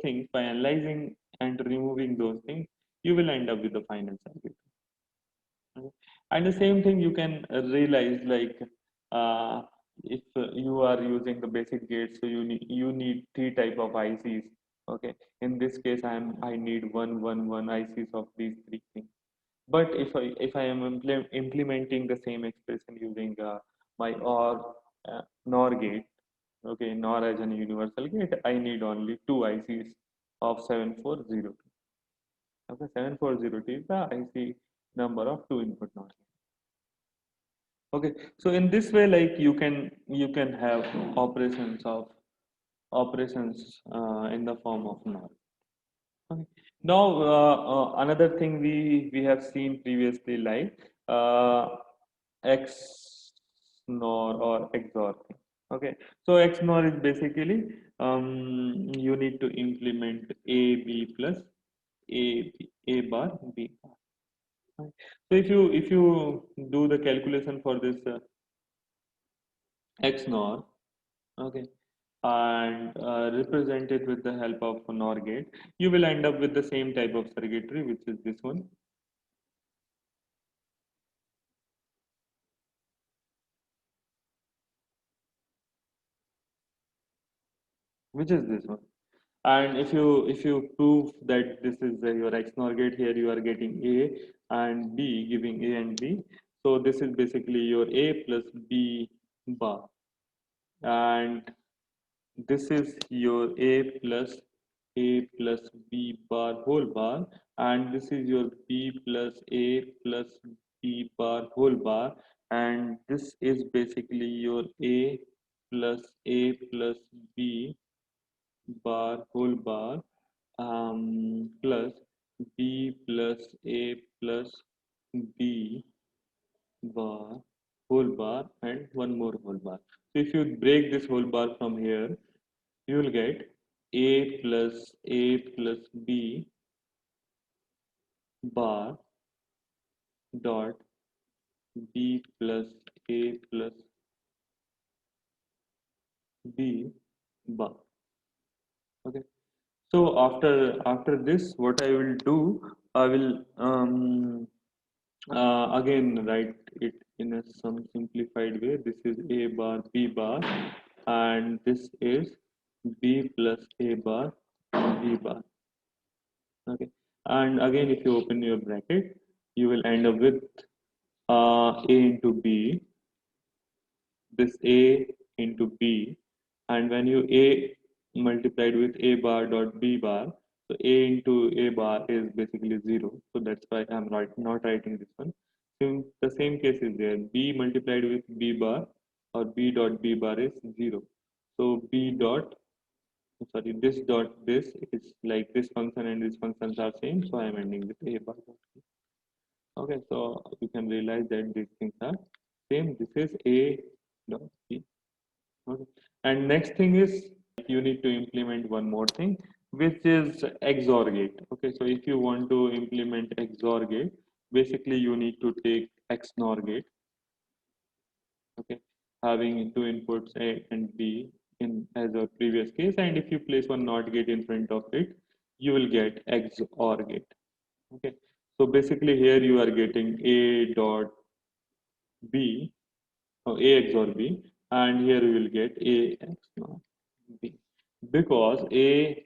things, by analyzing and removing those things, you will end up with the final circuit. Okay. And the same thing you can realize like if you are using the basic gates, so you need three type of ICs. Okay, in this case I need one ICs of these three things. But if I am implementing the same expression using my OR NOR gate, okay, NOR as an universal gate, I need only two ICs of 7402. Okay, 7402 is the IC number of two input NOR. Okay, so in this way, like you can have operations in the form of NOR. Okay. Now another thing we have seen previously, like XNOR or XOR thing. Okay, so XNOR is basically you need to implement AB plus A bar B bar. Right. So if you do the calculation for this X NOR, okay, and represent it with the help of a NOR gate, you will end up with the same type of circuitry, which is this one, which is this one. And if you prove that this is your XNOR gate, here you are getting A and B, giving A and B. So this is basically your A plus B bar, and this is your A plus B bar whole bar, and this is your B plus A plus B bar whole bar, and this is basically your A plus B bar whole bar, plus B plus A plus B bar whole bar and one more whole bar. So if you break this whole bar from here, you will get A plus B bar dot B plus A plus B bar. Okay. So after this, what I will do, I will again write it in some simplified way. This is A bar B bar, and this is B plus A bar B bar. Okay, and again, if you open your bracket, you will end up with A into B, this A into B, and when you A multiplied with A bar dot B bar, so A into A bar is basically 0. So that's why I'm not writing this one. So the same case is there. B multiplied with B bar or B dot B bar is 0. So B dot, sorry, this dot this is like this function and these functions are same. So I'm ending with A bar dot B. Okay, so you can realize that these things are same. This is A dot B. Okay. And next thing is you need to implement one more thing, which is XOR gate. Okay, so if you want to implement XOR gate, basically you need to take XNOR gate. Okay, having two inputs A and B in as a previous case, and if you place one NOT gate in front of it, you will get XOR gate. Okay, so basically here you are getting A dot B, or A XOR B, and here we will get A XNOR B, because A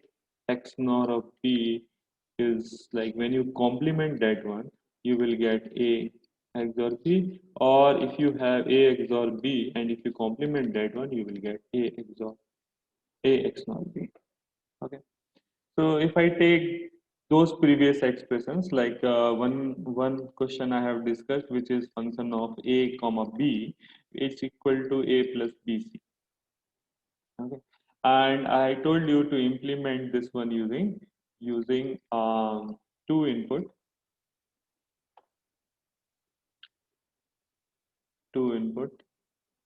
XNOR of B is like when you complement that one, you will get A XOR B, or if you have A XOR B and if you complement that one, you will get A XNOR B. Okay. So if I take those previous expressions, like one question I have discussed, which is function of A comma B, it's equal to A plus BC. Okay, and I told you to implement this one using two input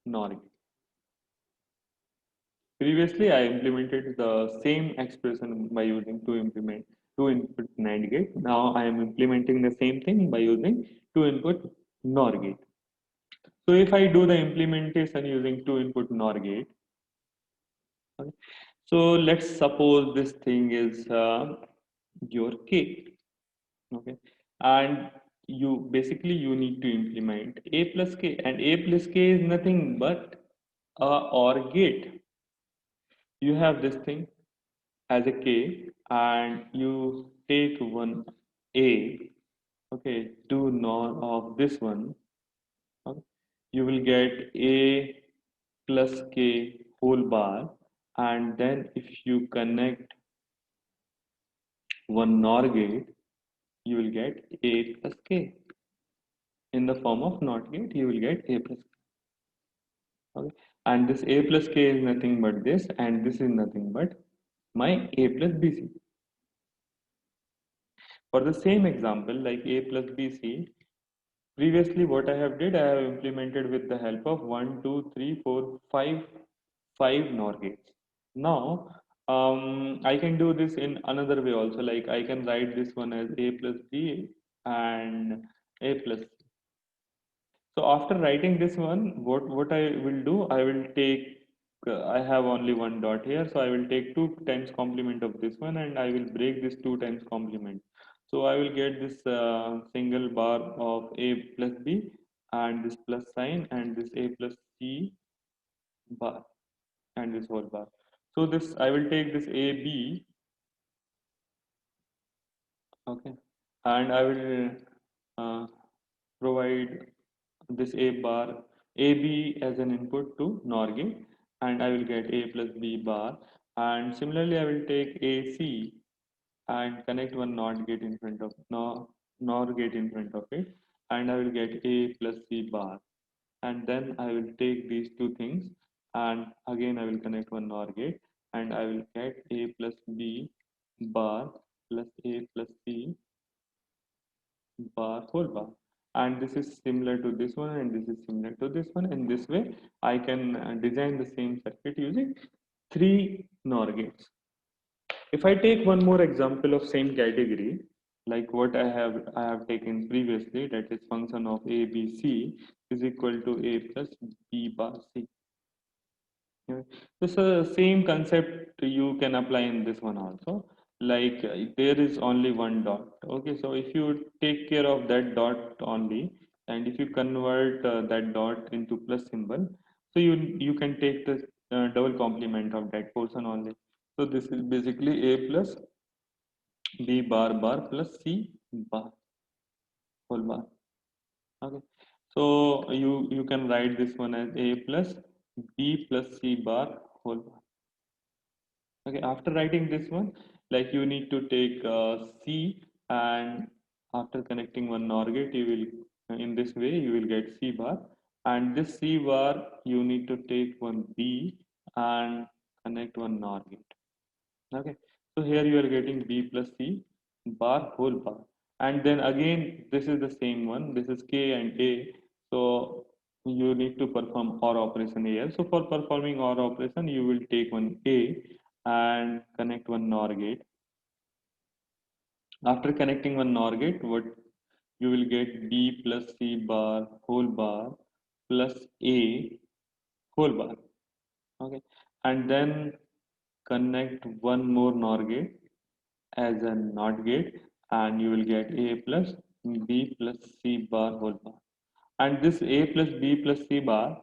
NOR gate. Previously, I implemented the same expression by using two input NAND gate. Now I am implementing the same thing by using two input NOR gate. So if I do the implementation using two input NOR gate, okay, so let's suppose this thing is your K, okay, and you need to implement A plus K, and A plus K is nothing but a OR gate. You have this thing as a K, and you take one A, okay, do NOR of this one, okay, you will get A plus K whole bar, and then if you connect one NOR gate, you will get A plus K. In the form of NOT gate, you will get A plus K. Okay. And this A plus K is nothing but this, and this is nothing but my A plus BC. For the same example, like A plus BC, previously what I have did, I have implemented with the help of 1, 2, 3, 4, 5 NOR gates. Now, I can do this in another way also. Like I can write this one as a plus b and a plus c. So after writing this one, what I will do, I will take, I have only one dot here, so I will take 2 times complement of this one, and I will break this 2 times complement. So I will get this single bar of a plus b and this plus sign and this a plus c bar and this whole bar. So this I will take this a b, okay, and I will uh, provide this a bar ab as an input to NOR gate, and I will get a plus b bar, and similarly I will take ac and connect one NOT gate in front of NOR gate in front of it, and I will get a plus c bar, and then I will take these two things and again I will connect one NOR gate, and I will get a plus b bar plus a plus c bar whole bar, and this is similar to this one and this is similar to this one. In this way I can design the same circuit using 3 NOR gates. If I take one more example of same category, like what I have taken previously, that is function of a b c is equal to a plus b bar c. Yeah. So same concept you can apply in this one also. Like there is only one dot. Okay, so if you take care of that dot only, and if you convert that dot into plus symbol, so you can take the double complement of that portion only. So this is basically a plus b bar bar plus c bar whole bar. Okay, so you can write this one as a plus b plus c bar whole bar. Okay, after writing this one, like you need to take C, and after connecting one NOR gate, you will, in this way, you will get C bar. And this C bar, you need to take one B and connect one NOR gate. Okay, so here you are getting B plus C bar whole bar. And then again, this is the same one. This is K and A. So you need to perform OR operation here. So for performing OR operation, you will take one A and connect one NOR gate. After connecting one NOR gate, what you will get B plus C bar whole bar plus A whole bar. Okay, and then connect one more NOR gate as a NOT gate, and you will get A plus B plus C bar whole bar. And this A plus B plus C bar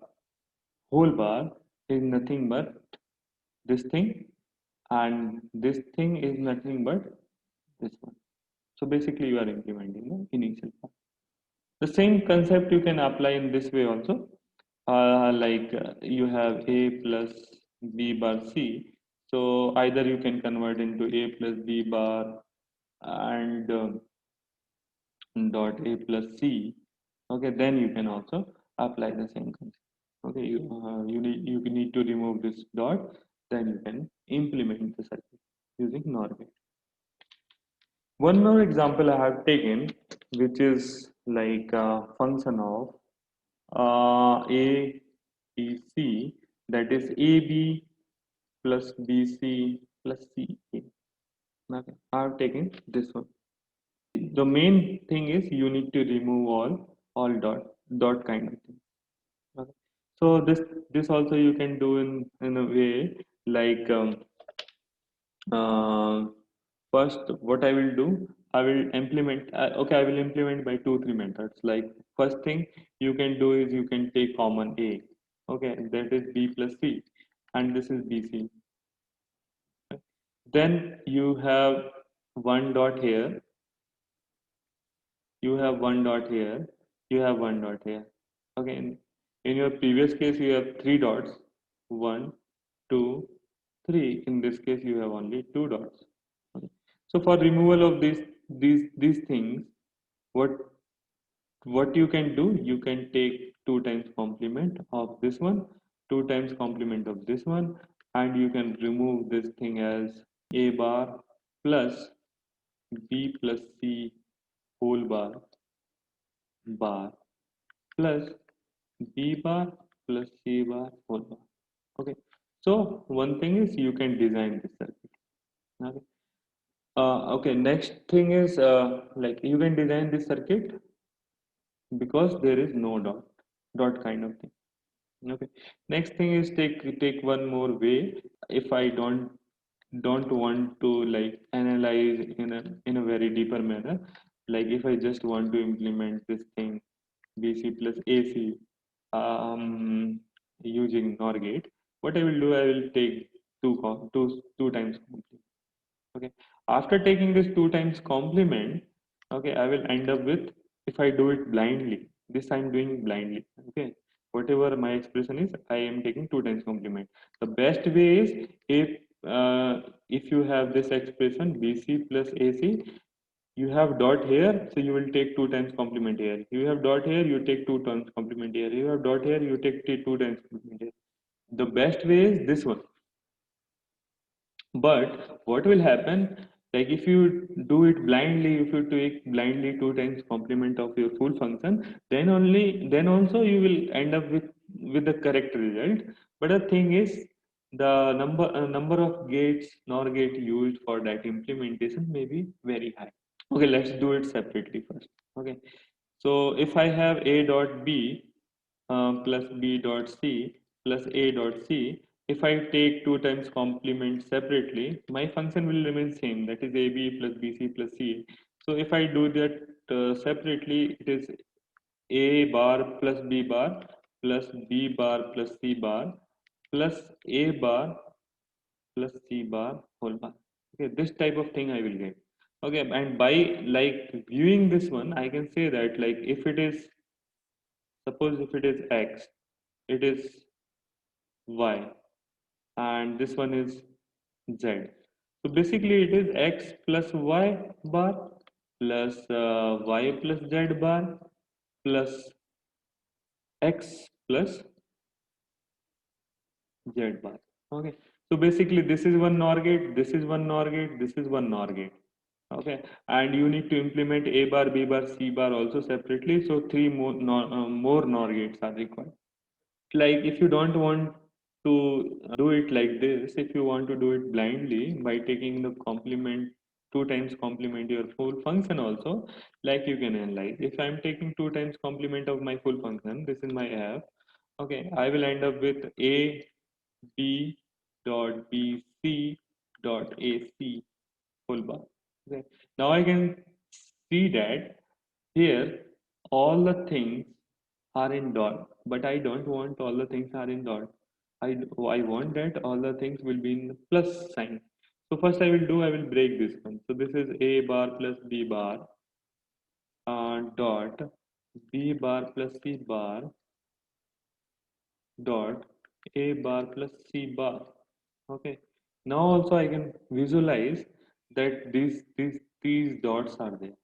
whole bar is nothing but this thing, and this thing is nothing but this one. So basically you are implementing the initial part. The same concept you can apply in this way also. You have A plus B bar C. So either you can convert into A plus B bar and dot A plus C. Okay, then you can also apply the same concept. Okay, you need to remove this dot, then you can implement the circuit using NOR gate. One more example I have taken, which is like a function of A, B, C, that is AB plus BC plus CA. Okay, I have taken this one. The main thing is you need to remove all dot kind of thing. Okay. So this also you can do in a way like uh, first what I will do, I will implement okay, I will implement by 2 3 methods. Like first thing you can do is you can take common A, okay, that is B plus C, and this is BC. Then you have one dot here, you have one dot here, you have one dot here. Okay, in your previous case you have 3 dots, one, two, three. In this case you have only 2 dots. Okay. So for removal of these things, what what you can do, you can take 2 times complement of this one, 2 times complement of this one, and you can remove this thing as a bar plus b plus c whole bar plus b bar plus c bar whole bar. Okay, so one thing is you can design this circuit. Okay. Okay, next thing is like you can design this circuit because there is no dot kind of thing. Okay. Next thing is take one more way. If I don't want to like analyze in a very deeper manner, like if I just want to implement this thing BC plus AC using NOR gate, what I will do, I will take two times complement. Okay. After taking this two times complement, okay, I will end up with, if I do it blindly, this I'm doing blindly. Okay. Whatever my expression is, I am taking two times complement. The best way is if you have this expression BC plus AC, you have dot here, so you will take two times complement here. You have dot here, you take two times complement here. You have dot here, you take two times complement here. The best way is this one. But what will happen, like if you do it blindly, if you take blindly two times complement of your full function, then also you will end up with the correct result. But the thing is, the number of gates NOR gate used for that implementation may be very high. Okay, let's do it separately first. Okay, so if I have a dot b plus b dot c plus a dot c, if I take two times complement separately, my function will remain same. That is ab plus bc plus ca. So if I do that separately, it is a bar plus b bar plus b bar plus c bar plus a bar plus c bar whole bar. Okay, this type of thing I will get. Okay, and by like viewing this one, I can say that like if it is, suppose if it is x, it is y, and this one is z. So basically it is x plus y bar plus y plus z bar plus x plus z bar. Okay. So basically this is one NOR gate, this is one NOR gate, this is one NOR gate. Okay. And you need to implement A bar, B bar, C bar also separately. So three more NOR gates are required. Like if you don't want to do it like this, if you want to do it blindly by taking the complement two times complement your full function also, like you can analyze. If I'm taking two times complement of my full function, this is my f. Okay, I will end up with a b dot bc dot ac full bar. Okay, now I can see that here all the things are in dot, but I don't want all the things are in dot. I want that all the things will be in the plus sign. So first I will break this one. So this is a bar plus b bar dot b bar plus c bar dot a bar plus c bar. Okay. Now also I can visualize that these dots are there.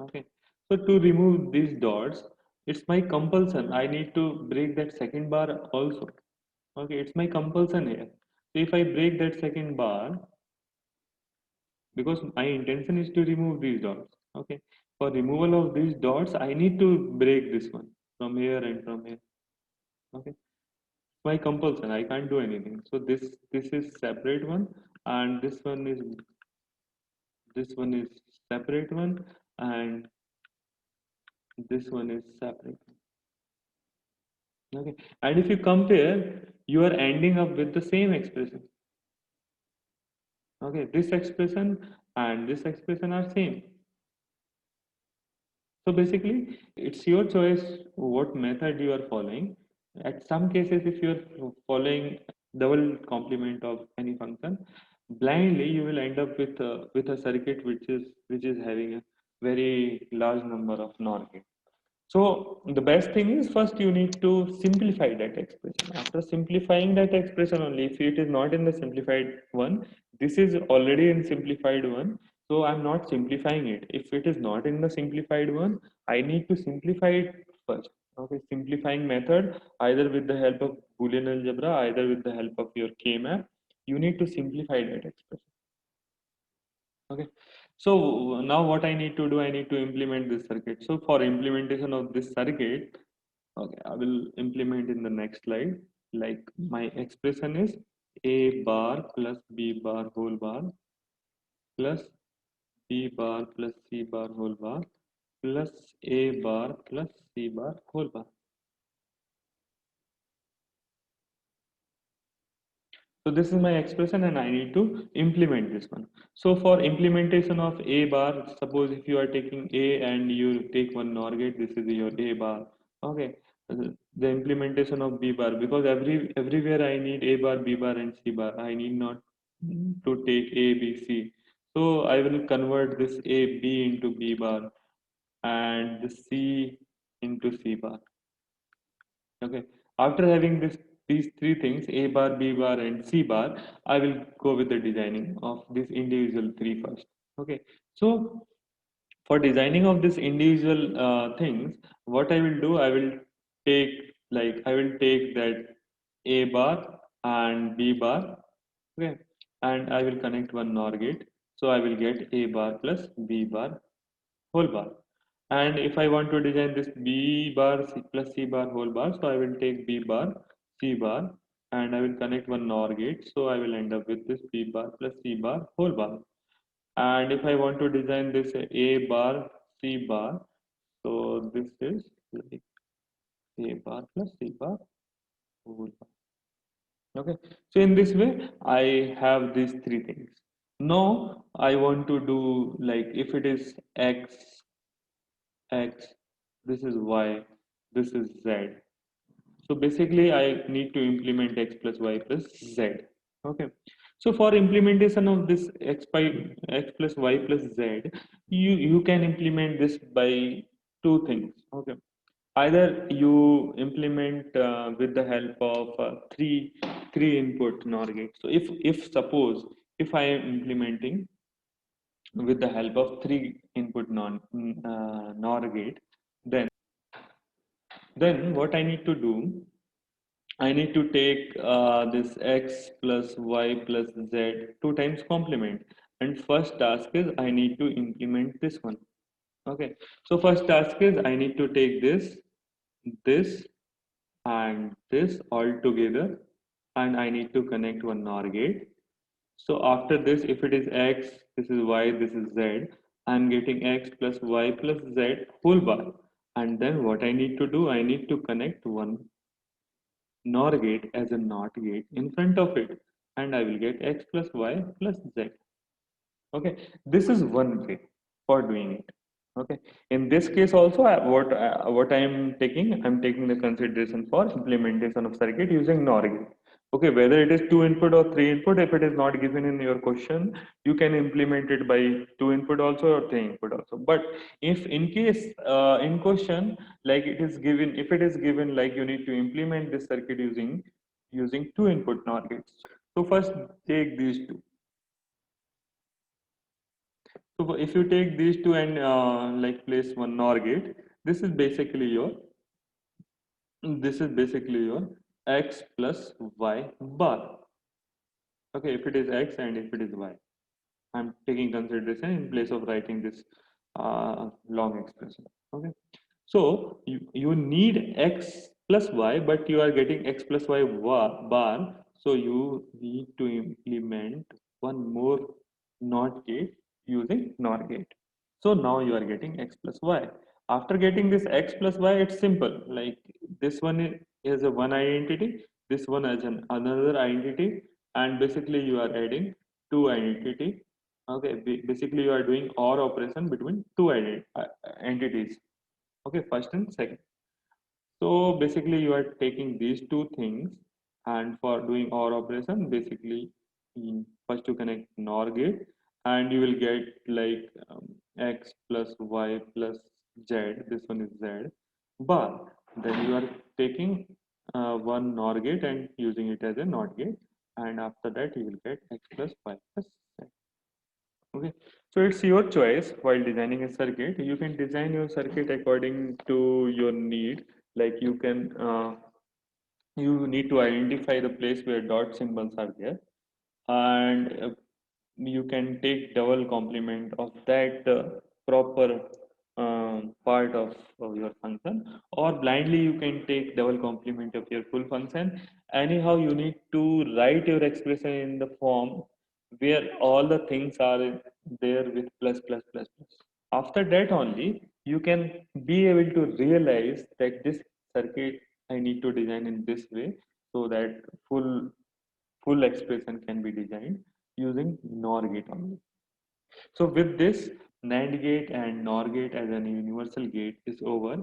Okay. So to remove these dots, it's my compulsion. I need to break that second bar also. Okay, it's my compulsion here. So if I break that second bar, because my intention is to remove these dots. Okay. For removal of these dots, I need to break this one from here and from here. Okay. My compulsion. I can't do anything. So this is separate one, and this one is separate one, and this one is separate. Okay, and if you compare, you are ending up with the same expression. Okay, this expression and this expression are same. So basically, it's your choice what method you are following. At some cases, if you are following double complement of any function, blindly you will end up with a circuit which is having a very large number of NOR gates. So the best thing is first you need to simplify that expression. After simplifying that expression only, if it is not in the simplified one, this is already in simplified one. So I'm not simplifying it. If it is not in the simplified one, I need to simplify it first. Okay, simplifying method either with the help of Boolean algebra, either with the help of your K-map, you need to simplify that expression. Okay, so now what I need to do, I need to implement this circuit. So for implementation of this circuit, okay, I will implement in the next slide. Like my expression is A bar plus B bar whole bar plus B bar plus C bar whole bar plus A bar plus C bar whole bar. So this is my expression and I need to implement this one. So for implementation of A bar, suppose if you are taking A and you take one NOR gate, this is your A bar. Okay. The implementation of B bar, because everywhere I need A bar, B bar and C bar. I need not to take A, B, C. So I will convert this A, B into B bar and the C into C bar. Okay. After having these three things, A bar, B bar, and C bar, I will go with the designing of this individual three first. Okay. So for designing of this individual things, what I will do, I will take that A bar and B bar. Okay. And I will connect one NOR gate. So I will get A bar plus B bar whole bar. And if I want to design this B bar C plus C bar whole bar, so I will take B bar, C bar, and I will connect one NOR gate. So I will end up with this B bar plus C bar whole bar. And if I want to design this A bar, C bar, so this is like A bar plus C bar whole bar. Okay. So in this way, I have these three things. Now I want to do like if it is X, this is Y, this is Z. So basically I need to implement X plus Y plus Z. Okay. So for implementation of this X plus Y plus Z, you can implement this by two things. Okay. Either you implement with the help of three input NOR gate. So if suppose if I am implementing with the help of three input NOR gate, then what I need to do, I need to take this x plus y plus z two times complement. And first task is I need to implement this one. Okay. So first task is I need to take this, and this all together, and I need to connect one NOR gate. So after this, if it is x, this is y, this is z, I'm getting x plus y plus z whole bar. And then what I need to do, I need to connect one NOR gate as a NOT gate in front of it, and I will get x plus y plus z. Okay, this is one way for doing it. Okay, in this case also, what I am taking, I'm taking the consideration for implementation of circuit using NOR gate. Okay, whether it is two input or three input, if it is not given in your question, you can implement it by two input also or three input also. But if in case in question, like it is given, if it is given like you need to implement this circuit using two input NOR gates. So first take these two. So if you take these two and like place one NOR gate, this is basically your x plus y bar. Okay, if it is x and if it is y, I'm taking consideration in place of writing this long expression. Okay, so you need x plus y, but you are getting x plus y bar. So you need to implement one more NOT gate using NOR gate. So now you are getting x plus y. After getting this x plus y, it's simple. Like this one is a one identity, this one is another identity, and basically you are adding two identity. Okay, basically you are doing OR operation between two entities. Okay, first and second. So basically you are taking these two things, and for doing OR operation, basically first you connect NOR gate and you will get like x plus y plus z, this one is z bar. Then you are taking one NOR gate and using it as a NOT gate, and after that you will get x plus y plus z. Okay, so it's your choice while designing a circuit. You can design your circuit according to your need. Like you need to identify the place where dot symbols are there, and you can take double complement of that proper part of your function, or blindly you can take double complement of your full function. Anyhow, you need to write your expression in the form where all the things are there with plus plus plus plus. After that only you can be able to realize that this circuit I need to design in this way, so that full expression can be designed using NOR gate only. So with this, NAND gate and NOR gate as an universal gate is over.